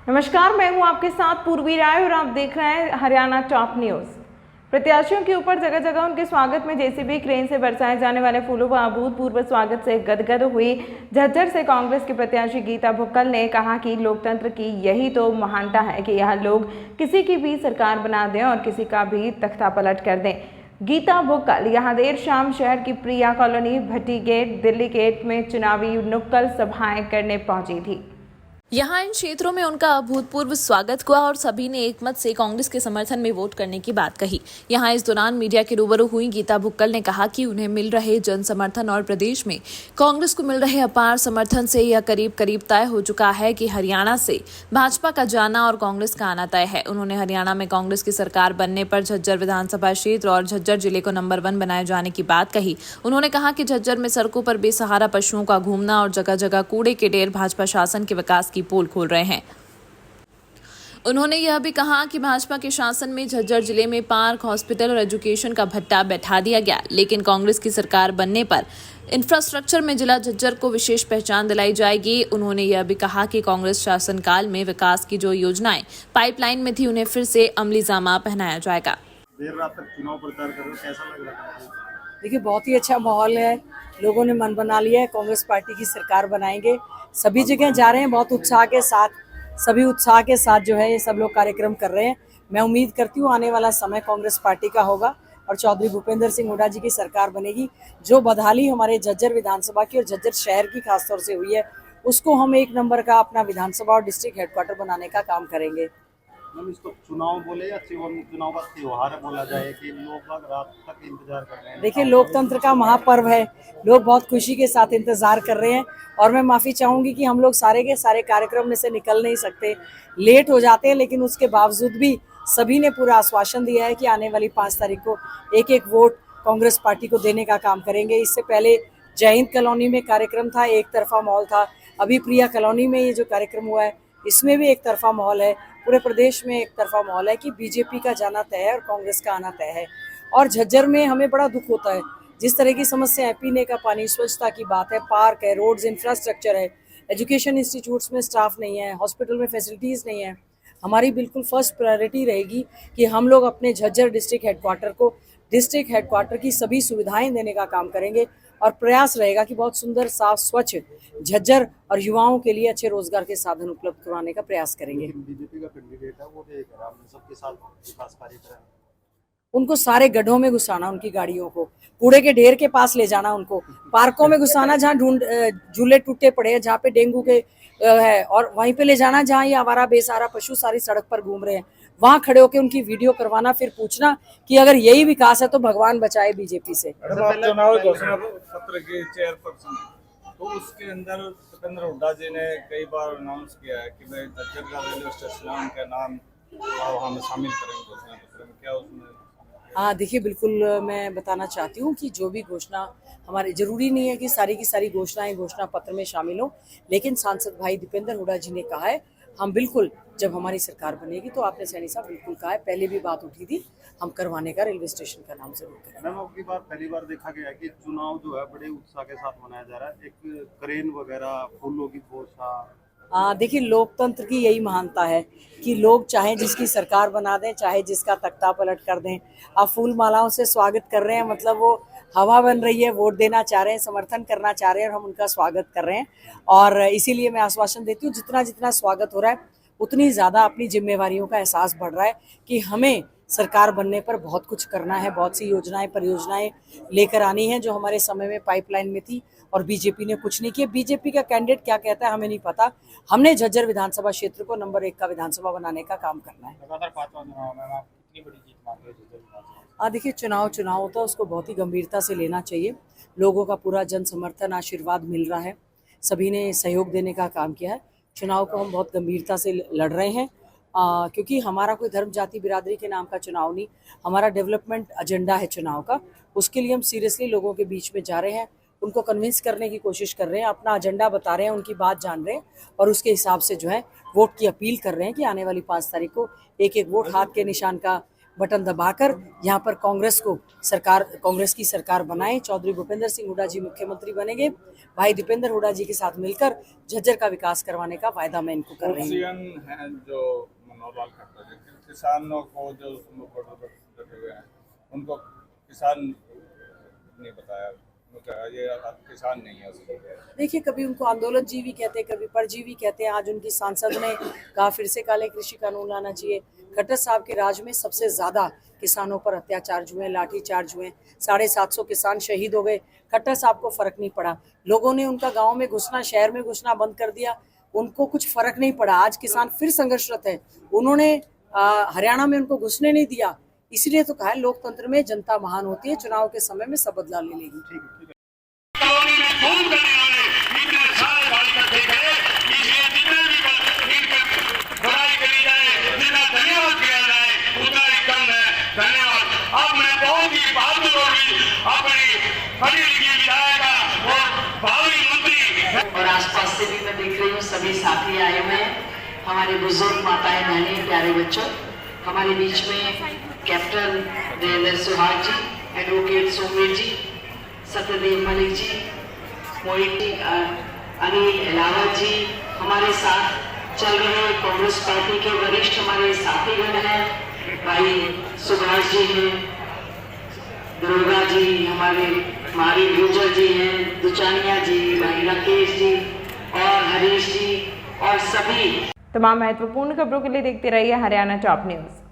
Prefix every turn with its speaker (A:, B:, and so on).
A: नमस्कार, मैं हूं आपके साथ पूर्वी राय और आप देख रहे हैं हरियाणा टॉप न्यूज। प्रत्याशियों के ऊपर जगह जगह उनके स्वागत में जेसीबी क्रेन से बरसाए जाने वाले फूलों व अभूतपूर्व स्वागत से गदगद हुई झज्जर से कांग्रेस के प्रत्याशी गीता भुक्कल ने कहा कि लोकतंत्र की यही तो महानता है कि यह लोग किसी की भी सरकार बना दें और किसी का भी तख्ता पलट कर दें। गीता भुक्कल यहां देर शाम शहर की प्रिया कॉलोनी, भट्टी गेट, दिल्ली गेट में चुनावी नुक्कड़ सभाएं करने पहुंची थी।
B: यहाँ इन क्षेत्रों में उनका अभूतपूर्व स्वागत हुआ और सभी ने एकमत से कांग्रेस के समर्थन में वोट करने की बात कही। यहाँ इस दौरान मीडिया के रूबरू हुई गीता भुक्कल ने कहा कि उन्हें मिल रहे जन समर्थन और प्रदेश में कांग्रेस को मिल रहे अपार समर्थन से यह करीब करीब तय हो चुका है कि हरियाणा से भाजपा का जाना और कांग्रेस का आना तय है। उन्होंने हरियाणा में कांग्रेस की सरकार बनने पर झज्जर विधानसभा क्षेत्र और झज्जर जिले को नंबर 1 बनाए जाने की बात कही। उन्होंने कहा कि झज्जर में सड़कों पर बेसहारा पशुओं का घूमना और जगह जगह कूड़े के ढेर भाजपा शासन के विकास की पोल खोल रहे हैं। उन्होंने यह भी कहा कि भाजपा के शासन में झज्जर जिले में पार्क, हॉस्पिटल और एजुकेशन का भट्टा बैठा दिया गया, लेकिन कांग्रेस की सरकार बनने पर इंफ्रास्ट्रक्चर में जिला झज्जर को विशेष पहचान दिलाई जाएगी। उन्होंने यह भी कहा कि कांग्रेस शासनकाल में विकास की जो योजनाएं पाइपलाइन में थी उन्हें फिर से अमली जामा पहनाया जाएगा।
C: देर रात तक चुनाव प्रचार कर रहे हो, कैसा लग रहा है?
D: देखिए, बहुत ही अच्छा माहौल है। लोगों ने मन बना लिया है, कांग्रेस पार्टी की सरकार बनाएंगे। सभी जगह जा रहे हैं, बहुत उत्साह के साथ, सभी उत्साह के साथ जो है ये सब लोग कार्यक्रम कर रहे हैं। मैं उम्मीद करती हूँ आने वाला समय कांग्रेस पार्टी का होगा और चौधरी भूपेंद्र सिंह हुड्डा जी की सरकार बनेगी। जो बदहाली हमारे झज्जर विधानसभा की और झज्जर शहर की खासतौर से हुई है, उसको हम 1 नंबर का अपना विधानसभा और डिस्ट्रिक्ट हेडक्वार्टर बनाने का काम करेंगे।
C: मैम, इसको चुनाव बोले या चुनाव का त्योहार बोला जाए कि लोग रात तक इंतजार कर रहे हैं?
D: देखिए, लोकतंत्र का महापर्व है, लोग बहुत खुशी के साथ इंतजार कर रहे हैं और मैं माफी चाहूंगी कि हम लोग सारे के सारे कार्यक्रम में से निकल नहीं सकते, लेट हो जाते हैं, लेकिन उसके बावजूद भी सभी ने पूरा आश्वासन दिया है कि आने वाली 5 तारीख को एक वोट कांग्रेस पार्टी को देने का काम करेंगे। इससे पहले जय हिंद कॉलोनी में कार्यक्रम था, एक तरफा माहौल था। अभी प्रिया कॉलोनी में ये जो कार्यक्रम हुआ है इसमें भी एक तरफा माहौल है। पूरे प्रदेश में एक तरफा माहौल है कि बीजेपी का जाना तय है और कांग्रेस का आना तय है। और झज्जर में हमें बड़ा दुख होता है, जिस तरह की समस्या है, पीने का पानी, स्वच्छता की बात है, पार्क है, रोड्स, इंफ्रास्ट्रक्चर है, एजुकेशन इंस्टीट्यूट्स में स्टाफ नहीं है, हॉस्पिटल में फैसिलिटीज़ नहीं है। हमारी बिल्कुल फर्स्ट प्रायोरिटी रहेगी कि हम लोग अपने झज्जर डिस्ट्रिक्ट हेडक्वार्टर की सभी सुविधाएं देने का काम करेंगे और प्रयास रहेगा कि बहुत सुंदर, साफ, स्वच्छ झज्जर और युवाओं के लिए अच्छे रोजगार के साधन उपलब्ध करवाने का प्रयास करेंगे।
C: बीजेपी का कैंडिडेट है, वो भी सबके साथ विकास कार्य करें,
D: उनको सारे गड्ढों में घुसाना, उनकी गाड़ियों को कूड़े के ढेर के पास ले जाना, उनको पार्कों में घुसाना जहाँ झूले टूटे पड़े हैं, जहाँ पे डेंगू के है, और वहीं पे ले जाना जहाँ ये आवारा बेसहारा पशु सारी सड़क पर घूम रहे हैं, वहां खड़े होकर उनकी वीडियो करवाना, फिर पूछना कि अगर यही विकास है तो भगवान बचाए बीजेपी से।
E: चुनाव घोषणा पत्र के चेयरपर्सन, तो उसके अंदर भूपेंद्र हुड्डा जी ने कई बार अनाउंस किया है कि मैं झज्जर का रेलवे स्टेशन है, उनका नाम हम शामिल करेंगे घोषणा पत्र में। क्या उसमें?
D: हाँ, देखिए, बिल्कुल मैं बताना चाहती हूँ कि जो भी घोषणा, हमारे जरूरी नहीं है कि सारी की सारी घोषणाएं घोषणा पत्र में शामिल हो, लेकिन सांसद भाई दीपेंद्र हुड्डा जी ने कहा है, हम बिल्कुल जब हमारी सरकार बनेगी तो आपने सैनी साहब बिल्कुल कहा है, पहले भी बात उठी थी, हम करवाने का रेलवे स्टेशन का नाम जरूर करेंगे।
C: मैम, अबकी बार पहली बार देखा गया है कि चुनाव जो है बड़े उत्साह के साथ मनाया जा रहा है, एक क्रेन वगैरह, फूलों की घोषणा।
D: देखिए, लोकतंत्र की यही महानता है कि लोग चाहे जिसकी सरकार बना दें, चाहे जिसका तख्ता पलट कर दें। आप फूल मालाओं से स्वागत कर रहे हैं, मतलब वो हवा बन रही है, वोट देना चाह रहे हैं, समर्थन करना चाह रहे हैं और हम उनका स्वागत कर रहे हैं। और इसीलिए मैं आश्वासन देती हूँ, जितना जितना स्वागत हो रहा है उतनी ज़्यादा अपनी जिम्मेवारियों का एहसास बढ़ रहा है कि हमें सरकार बनने पर बहुत कुछ करना है, बहुत सी योजनाएं, परियोजनाएं लेकर आनी है जो हमारे समय में पाइपलाइन में थी और बीजेपी ने कुछ नहीं किया। बीजेपी का कैंडिडेट क्या कहता है हमें नहीं पता, हमने झज्जर विधानसभा क्षेत्र को नंबर 1 का विधानसभा बनाने का काम करना है।
C: लगातार 5वां चुनाव में आप कितनी बड़ी जीत मान रहे हो झज्जर विधानसभा?
D: देखिए, चुनाव होता है, उसको बहुत ही गंभीरता से लेना चाहिए। लोगों का पूरा जन समर्थन, आशीर्वाद मिल रहा है, सभी ने सहयोग देने का काम किया है। चुनाव को हम बहुत गंभीरता से लड़ रहे हैं, क्योंकि हमारा कोई धर्म, जाति, बिरादरी के नाम का चुनाव नहीं, हमारा डेवलपमेंट एजेंडा है चुनाव का। उसके लिए हम सीरियसली लोगों के बीच में जा रहे हैं, उनको कन्विंस करने की कोशिश कर रहे हैं, अपना एजेंडा बता रहे हैं, उनकी बात जान रहे हैं और उसके हिसाब से जो है वोट की अपील कर रहे हैं कि आने वाली 5 तारीख को एक वोट हाथ के निशान का बटन दबाकर यहाँ पर कांग्रेस की सरकार बनाए। चौधरी भूपेंद्र सिंह हुड्डा जी मुख्यमंत्री बनेंगे। भाई दीपेंद्र हुड्डा जी के साथ मिलकर झज्जर का विकास करवाने का वायदा मैं इनको कर रही हूँ।
E: सीएम हैं जो मनोहर लाल खट्टर जी, किसानों को जो बॉर्डर पर डटे हुए हैं उनको किसान नहीं बताया, ये किसान नहीं है उसके।
D: देखिए, कभी उनको आंदोलन जीवी कहते हैं, कभी परजीवी कहते हैं। आज उनकी सांसद ने कहा फिर से काले कृषि कानून लाना चाहिए। खट्टर साहब के राज में सबसे ज्यादा किसानों पर अत्याचार हुए, लाठीचार्ज हुए, 750 किसान शहीद हो गए। खट्टर साहब को फर्क नहीं पड़ा। लोगों ने उनका गांव में घुसना, शहर में घुसना बंद कर दिया, उनको कुछ फर्क नहीं पड़ा। आज किसान फिर संघर्षरत है। उन्होंने हरियाणा में उनको घुसने नहीं दिया। इसलिए तो कहा है लोकतंत्र में जनता महान होती है, चुनाव के समय में सब बदलाव ले लेगी।
F: और आसपास से भी मैं देख रही हूँ सभी साथी आए हुए हैं, हमारे बुजुर्ग माताएं बहनें प्यारे बच्चों। हमारे बीच में कैप्टन देवेंद्र सुहाग जी, एडवोकेट सोमवीर जी, सत्यदेव मलिक जी, मोहित जी, अनिल अलावत जी हमारे साथ चल रहे हैं। कांग्रेस पार्टी के वरिष्ठ हमारे साथीगण हैं, भाई सुभाष जी हैं, दुर्गा जी, हमारे मारी गुजर जी हैं, दुचानिया जी, भाई राकेश जी और हरीश जी और सभी।
A: तमाम महत्वपूर्ण खबरों के लिए देखते रहिए हरियाणा टॉप न्यूज।